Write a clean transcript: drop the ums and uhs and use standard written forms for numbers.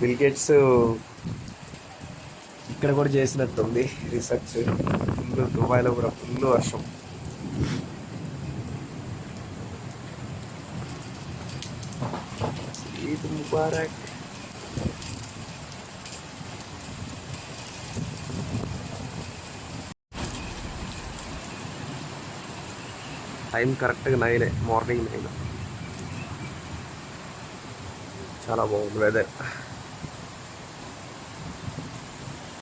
Bill gates ఇక్కడ కూడా చేసినట్టుంది research. Full దుబాయ్లో కూడా ఫుల్ వర్షం. ఈద్ ముబారక్. టైం కరెక్ట్గా 9, మార్నింగ్ 9. చాలా బాగుంది వెదర్.